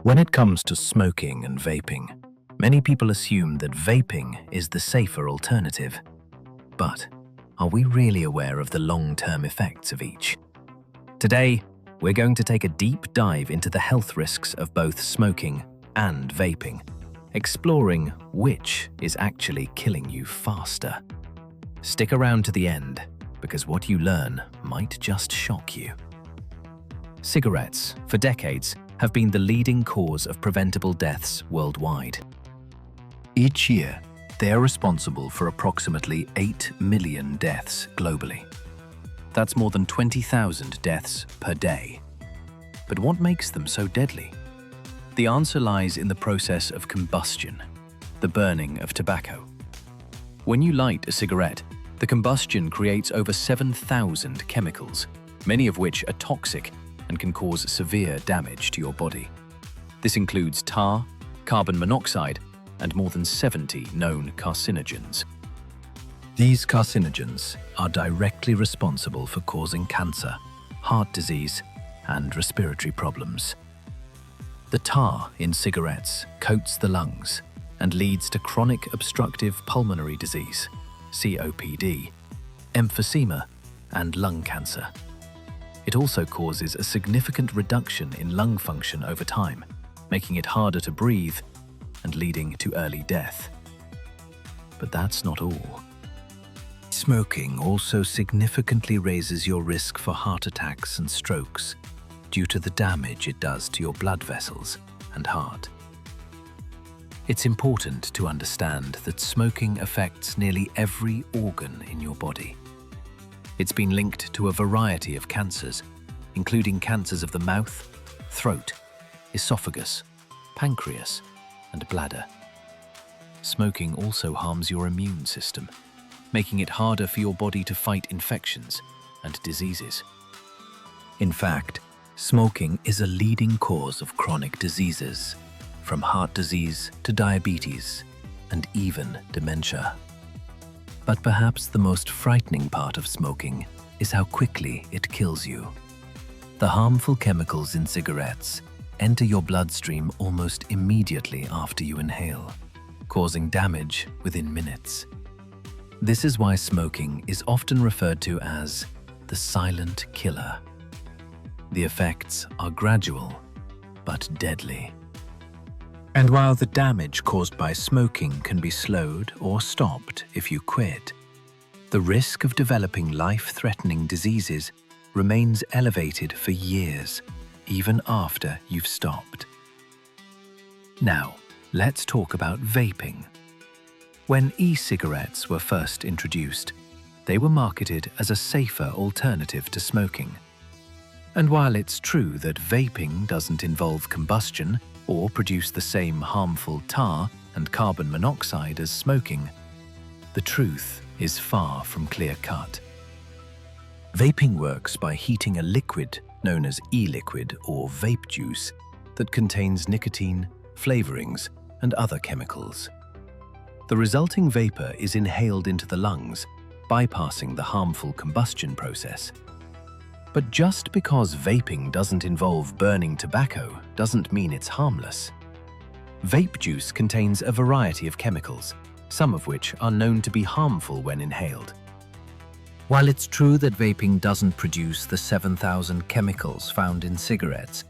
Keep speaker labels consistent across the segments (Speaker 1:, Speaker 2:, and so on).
Speaker 1: When it comes to smoking and vaping, many people assume that vaping is the safer alternative. But are we really aware of the long-term effects of each? Today, we're going to take a deep dive into the health risks of both smoking and vaping, exploring which is actually killing you faster. Stick around to the end, because what you learn might just shock you. Cigarettes, for decades, have been the leading cause of preventable deaths worldwide. Each year, they are responsible for approximately 8 million deaths globally. That's more than 20,000 deaths per day. But what makes them so deadly? The answer lies in the process of combustion, the burning of tobacco. When you light a cigarette, the combustion creates over 7,000 chemicals, many of which are toxic and can cause severe damage to your body. This includes tar, carbon monoxide, and more than 70 known carcinogens. These carcinogens are directly responsible for causing cancer, heart disease, and respiratory problems. The tar in cigarettes coats the lungs and leads to chronic obstructive pulmonary disease, COPD, emphysema, and lung cancer. It also causes a significant reduction in lung function over time, making it harder to breathe and leading to early death. But that's not all. Smoking also significantly raises your risk for heart attacks and strokes due to the damage it does to your blood vessels and heart. It's important to understand that smoking affects nearly every organ in your body. It's been linked to a variety of cancers, including cancers of the mouth, throat, esophagus, pancreas, and bladder. Smoking also harms your immune system, making it harder for your body to fight infections and diseases. In fact, smoking is a leading cause of chronic diseases, from heart disease to diabetes, and even dementia. But perhaps the most frightening part of smoking is how quickly it kills you. The harmful chemicals in cigarettes enter your bloodstream almost immediately after you inhale, causing damage within minutes. This is why smoking is often referred to as the silent killer. The effects are gradual, but deadly. And while the damage caused by smoking can be slowed or stopped if you quit, the risk of developing life-threatening diseases remains elevated for years, even after you've stopped. Now, let's talk about vaping. When e-cigarettes were first introduced, they were marketed as a safer alternative to smoking. And while it's true that vaping doesn't involve combustion or produce the same harmful tar and carbon monoxide as smoking, the truth is far from clear-cut. Vaping works by heating a liquid known as e-liquid or vape juice that contains nicotine, flavorings, and other chemicals. The resulting vapor is inhaled into the lungs, bypassing the harmful combustion process. But just because vaping doesn't involve burning tobacco doesn't mean it's harmless. Vape juice contains a variety of chemicals, some of which are known to be harmful when inhaled. While it's true that vaping doesn't produce the 7,000 chemicals found in cigarettes,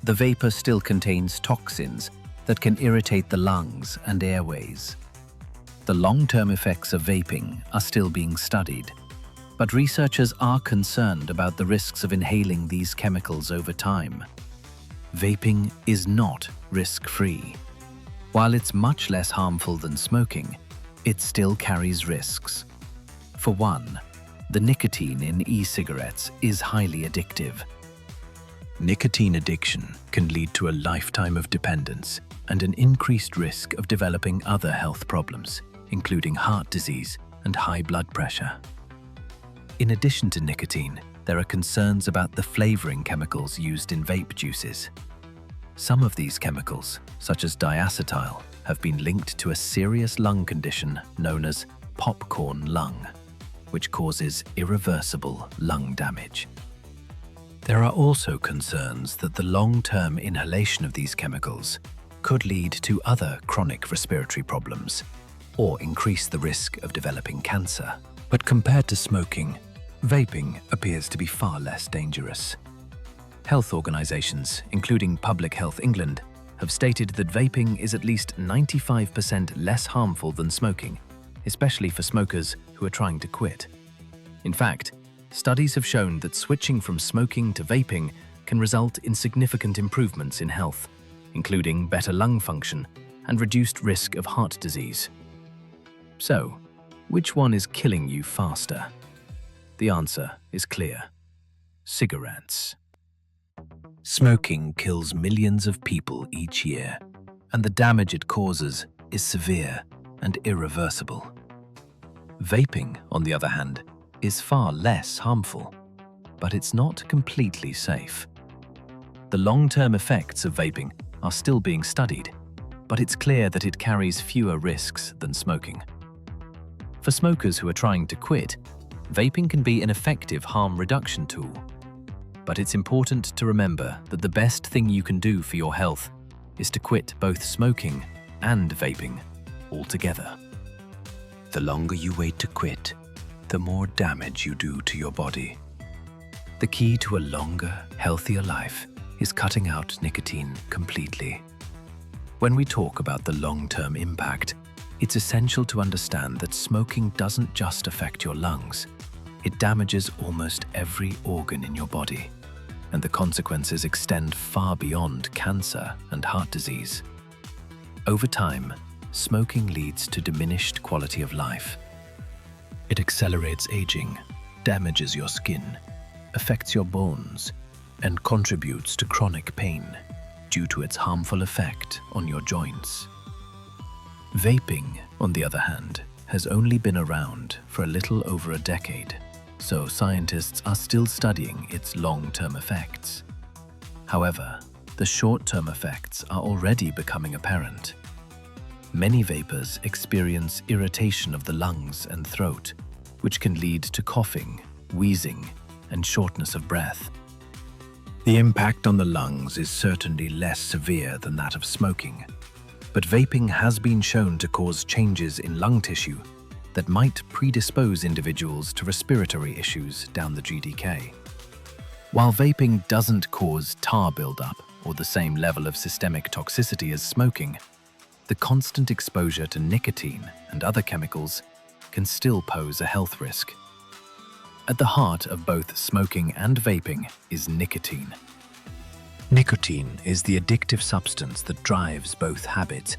Speaker 1: the vapor still contains toxins that can irritate the lungs and airways. The long-term effects of vaping are still being studied, but researchers are concerned about the risks of inhaling these chemicals over time. Vaping is not risk-free. While it's much less harmful than smoking, it still carries risks. For one, the nicotine in e-cigarettes is highly addictive. Nicotine addiction can lead to a lifetime of dependence and an increased risk of developing other health problems, including heart disease and high blood pressure. In addition to nicotine, there are concerns about the flavoring chemicals used in vape juices. Some of these chemicals, such as diacetyl, have been linked to a serious lung condition known as popcorn lung, which causes irreversible lung damage. There are also concerns that the long-term inhalation of these chemicals could lead to other chronic respiratory problems or increase the risk of developing cancer. But compared to smoking, vaping appears to be far less dangerous. Health organizations, including Public Health England, have stated that vaping is at least 95% less harmful than smoking, especially for smokers who are trying to quit. In fact, studies have shown that switching from smoking to vaping can result in significant improvements in health, including better lung function and reduced risk of heart disease. So, which one is killing you faster? The answer is clear: cigarettes. Smoking kills millions of people each year, and the damage it causes is severe and irreversible. Vaping, on the other hand, is far less harmful, but it's not completely safe. The long-term effects of vaping are still being studied, but it's clear that it carries fewer risks than smoking. For smokers who are trying to quit, vaping can be an effective harm reduction tool. But it's important to remember that the best thing you can do for your health is to quit both smoking and vaping altogether. The longer you wait to quit, the more damage you do to your body. The key to a longer, healthier life is cutting out nicotine completely. When we talk about the long-term impact, it's essential to understand that smoking doesn't just affect your lungs. It damages almost every organ in your body, and the consequences extend far beyond cancer and heart disease. Over time, smoking leads to diminished quality of life. It accelerates aging, damages your skin, affects your bones, and contributes to chronic pain due to its harmful effect on your joints. Vaping, on the other hand, has only been around for a little over a decade, so scientists are still studying its long-term effects. However, the short-term effects are already becoming apparent. Many vapers experience irritation of the lungs and throat, which can lead to coughing, wheezing, and shortness of breath. The impact on the lungs is certainly less severe than that of smoking, but vaping has been shown to cause changes in lung tissue that might predispose individuals to respiratory issues down the GDK. While vaping doesn't cause tar buildup or the same level of systemic toxicity as smoking, the constant exposure to nicotine and other chemicals can still pose a health risk. At the heart of both smoking and vaping is nicotine. Nicotine is the addictive substance that drives both habits,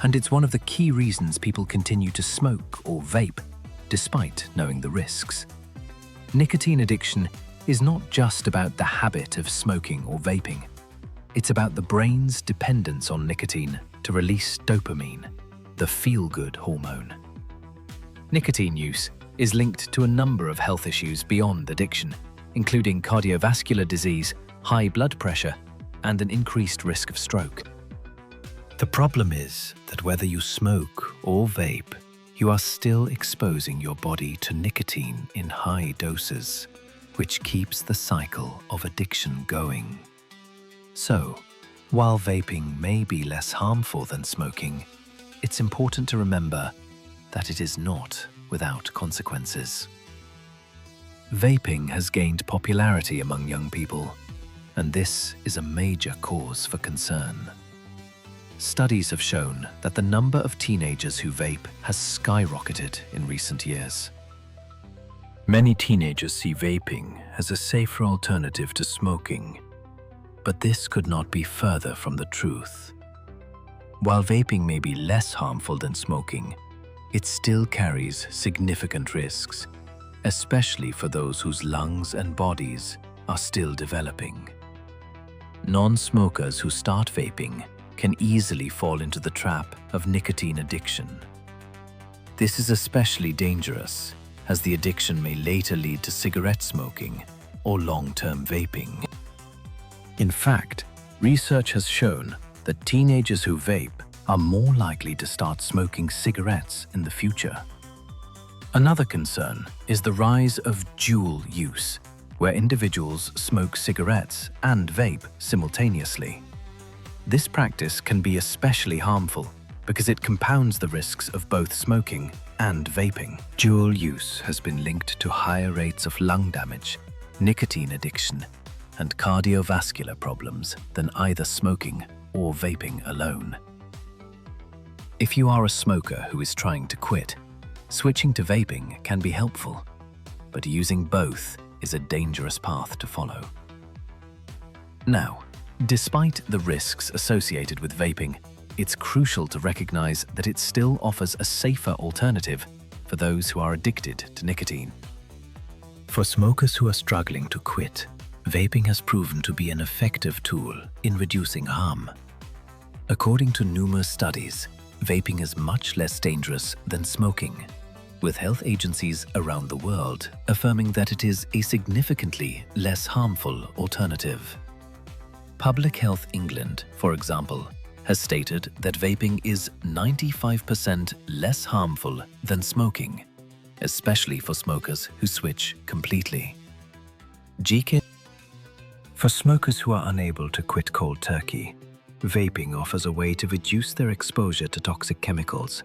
Speaker 1: and it's one of the key reasons people continue to smoke or vape, despite knowing the risks. Nicotine addiction is not just about the habit of smoking or vaping. It's about the brain's dependence on nicotine to release dopamine, the feel-good hormone. Nicotine use is linked to a number of health issues beyond addiction, including cardiovascular disease, high blood pressure, and an increased risk of stroke. The problem is that whether you smoke or vape, you are still exposing your body to nicotine in high doses, which keeps the cycle of addiction going. So, while vaping may be less harmful than smoking, it's important to remember that it is not without consequences. Vaping has gained popularity among young people, and this is a major cause for concern. Studies have shown that the number of teenagers who vape has skyrocketed in recent years. Many teenagers see vaping as a safer alternative to smoking, but this could not be further from the truth. While vaping may be less harmful than smoking, it still carries significant risks, especially for those whose lungs and bodies are still developing. Non-smokers who start vaping can easily fall into the trap of nicotine addiction. This is especially dangerous, as the addiction may later lead to cigarette smoking or long-term vaping. In fact, research has shown that teenagers who vape are more likely to start smoking cigarettes in the future. Another concern is the rise of dual use, where individuals smoke cigarettes and vape simultaneously. This practice can be especially harmful because it compounds the risks of both smoking and vaping. Dual use has been linked to higher rates of lung damage, nicotine addiction, and cardiovascular problems than either smoking or vaping alone. If you are a smoker who is trying to quit, switching to vaping can be helpful, but using both is a dangerous path to follow. Now, despite the risks associated with vaping, it's crucial to recognize that it still offers a safer alternative for those who are addicted to nicotine. For smokers who are struggling to quit, vaping has proven to be an effective tool in reducing harm. According to numerous studies, vaping is much less dangerous than smoking, with health agencies around the world affirming that it is a significantly less harmful alternative. Public Health England, for example, has stated that vaping is 95% less harmful than smoking, especially for smokers who switch completely. For smokers who are unable to quit cold turkey, vaping offers a way to reduce their exposure to toxic chemicals,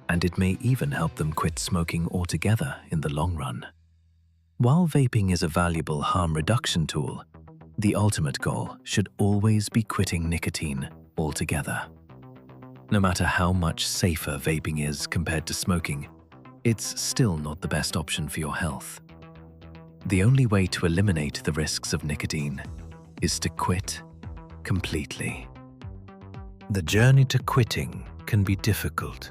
Speaker 1: and it may even help them quit smoking altogether in the long run. While vaping is a valuable harm reduction tool, the ultimate goal should always be quitting nicotine altogether. No matter how much safer vaping is compared to smoking, it's still not the best option for your health. The only way to eliminate the risks of nicotine is to quit completely. The journey to quitting can be difficult.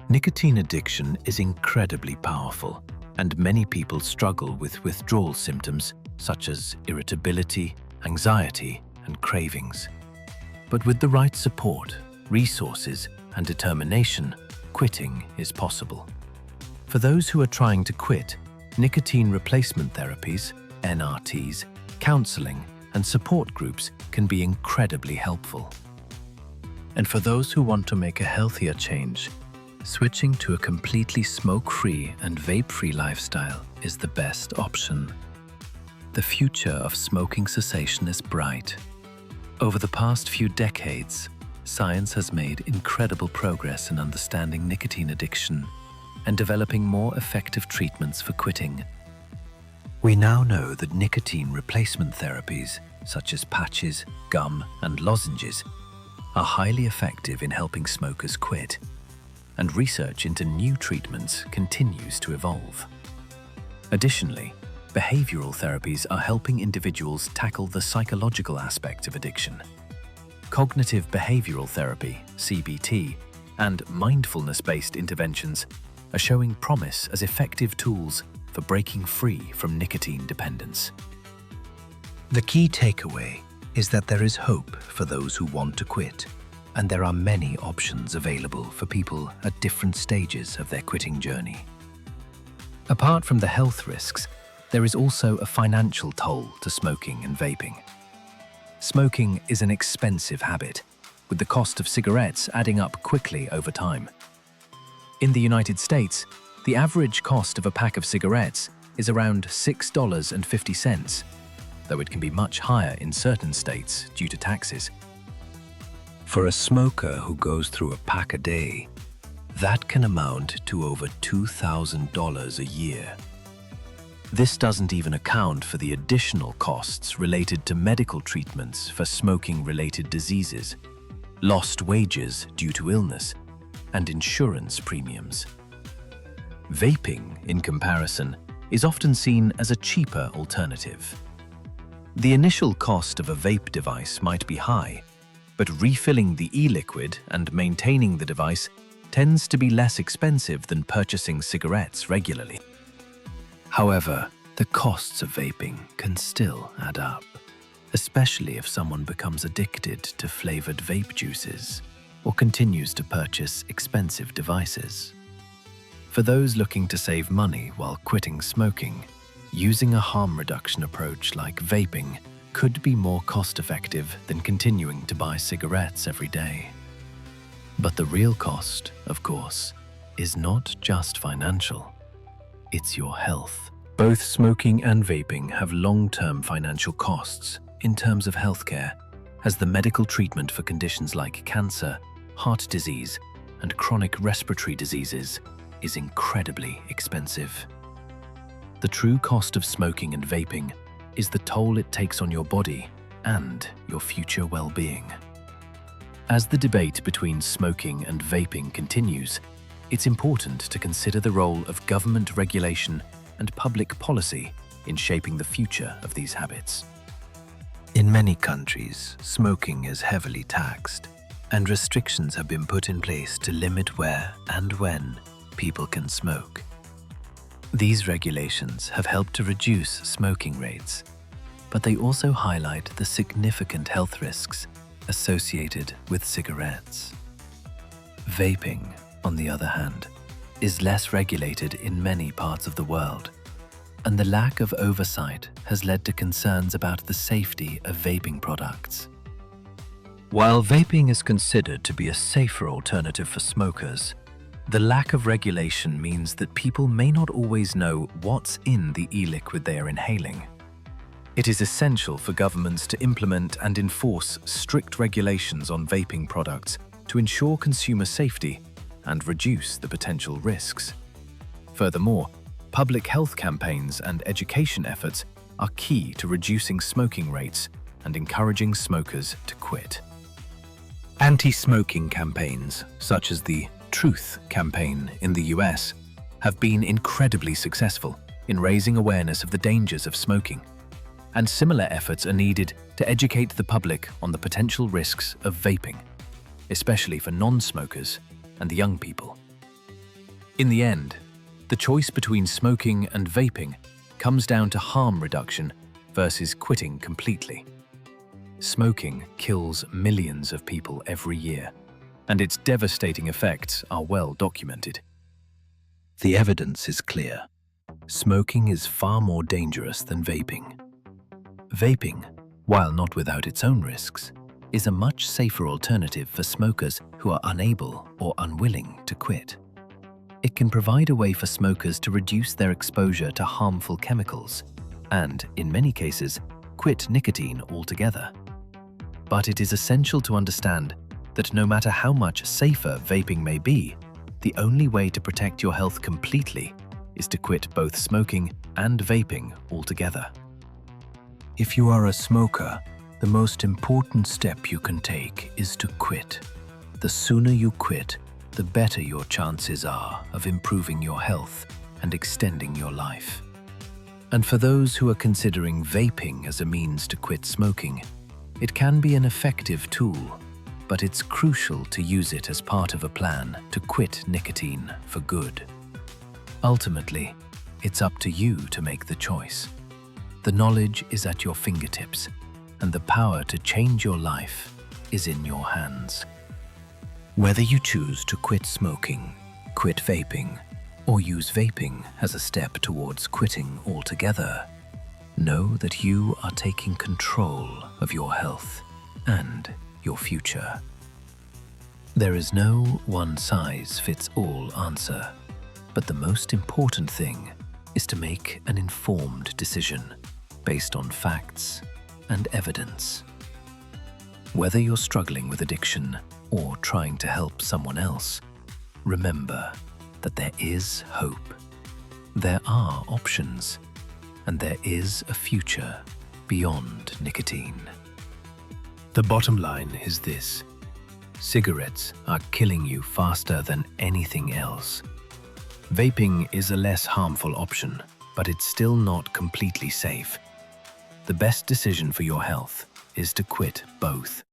Speaker 1: Nicotine addiction is incredibly powerful, and many people struggle with withdrawal symptoms such as irritability, anxiety, and cravings. But with the right support, resources, and determination, quitting is possible. For those who are trying to quit, nicotine replacement therapies, NRTs, counseling, and support groups can be incredibly helpful. And for those who want to make a healthier change, switching to a completely smoke-free and vape-free lifestyle is the best option. The future of smoking cessation is bright. Over the past few decades, science has made incredible progress in understanding nicotine addiction and developing more effective treatments for quitting. We now know that nicotine replacement therapies, such as patches, gum, and lozenges, are highly effective in helping smokers quit, and research into new treatments continues to evolve. Additionally, behavioral therapies are helping individuals tackle the psychological aspects of addiction. Cognitive behavioral therapy, CBT, and mindfulness-based interventions are showing promise as effective tools for breaking free from nicotine dependence. The key takeaway is that there is hope for those who want to quit, and there are many options available for people at different stages of their quitting journey. Apart from the health risks, there is also a financial toll to smoking and vaping. Smoking is an expensive habit, with the cost of cigarettes adding up quickly over time. In the United States, the average cost of a pack of cigarettes is around $6.50, though it can be much higher in certain states due to taxes. For a smoker who goes through a pack a day, that can amount to over $2,000 a year. This doesn't even account for the additional costs related to medical treatments for smoking-related diseases, lost wages due to illness, and insurance premiums. Vaping, in comparison, is often seen as a cheaper alternative. The initial cost of a vape device might be high, but refilling the e-liquid and maintaining the device tends to be less expensive than purchasing cigarettes regularly. However, the costs of vaping can still add up, especially if someone becomes addicted to flavored vape juices or continues to purchase expensive devices. For those looking to save money while quitting smoking, using a harm reduction approach like vaping could be more cost-effective than continuing to buy cigarettes every day. But the real cost, of course, is not just financial. It's your health, Both smoking and vaping have long-term financial costs in terms of healthcare, as the medical treatment for conditions like cancer, heart disease, and chronic respiratory diseases is incredibly expensive. The true cost of smoking and vaping is the toll it takes on your body and your future well-being. As the debate between smoking and vaping continues, it's important to consider the role of government regulation and public policy in shaping the future of these habits. In many countries, smoking is heavily taxed, and restrictions have been put in place to limit where and when people can smoke. These regulations have helped to reduce smoking rates, but they also highlight the significant health risks associated with cigarettes. Vaping, on the other hand, is less regulated in many parts of the world, and the lack of oversight has led to concerns about the safety of vaping products. While vaping is considered to be a safer alternative for smokers, the lack of regulation means that people may not always know what's in the e-liquid they are inhaling. It is essential for governments to implement and enforce strict regulations on vaping products to ensure consumer safety and reduce the potential risks. Furthermore, public health campaigns and education efforts are key to reducing smoking rates and encouraging smokers to quit. Anti-smoking campaigns, such as the Truth campaign in the US, have been incredibly successful in raising awareness of the dangers of smoking, and similar efforts are needed to educate the public on the potential risks of vaping, especially for non-smokers and young people. In the end, the choice between smoking and vaping comes down to harm reduction versus quitting completely. Smoking kills millions of people every year, and its devastating effects are well documented. The evidence is clear. Smoking is far more dangerous than vaping. Vaping, while not without its own risks, is a much safer alternative for smokers who are unable or unwilling to quit. It can provide a way for smokers to reduce their exposure to harmful chemicals and, in many cases, quit nicotine altogether. But it is essential to understand that no matter how much safer vaping may be, the only way to protect your health completely is to quit both smoking and vaping altogether. If you are a smoker, the most important step you can take is to quit. The sooner you quit, the better your chances are of improving your health and extending your life. And for those who are considering vaping as a means to quit smoking, it can be an effective tool, but it's crucial to use it as part of a plan to quit nicotine for good. Ultimately, it's up to you to make the choice. The knowledge is at your fingertips, and the power to change your life is in your hands. Whether you choose to quit smoking, quit vaping, or use vaping as a step towards quitting altogether, know that you are taking control of your health and your future. There is no one-size-fits-all answer, but the most important thing is to make an informed decision based on facts and evidence. Whether you're struggling with addiction or trying to help someone else, remember that there is hope, there are options, and there is a future beyond nicotine. The bottom line is this: cigarettes are killing you faster than anything else. Vaping is a less harmful option, but it's still not completely safe. The best decision for your health is to quit both.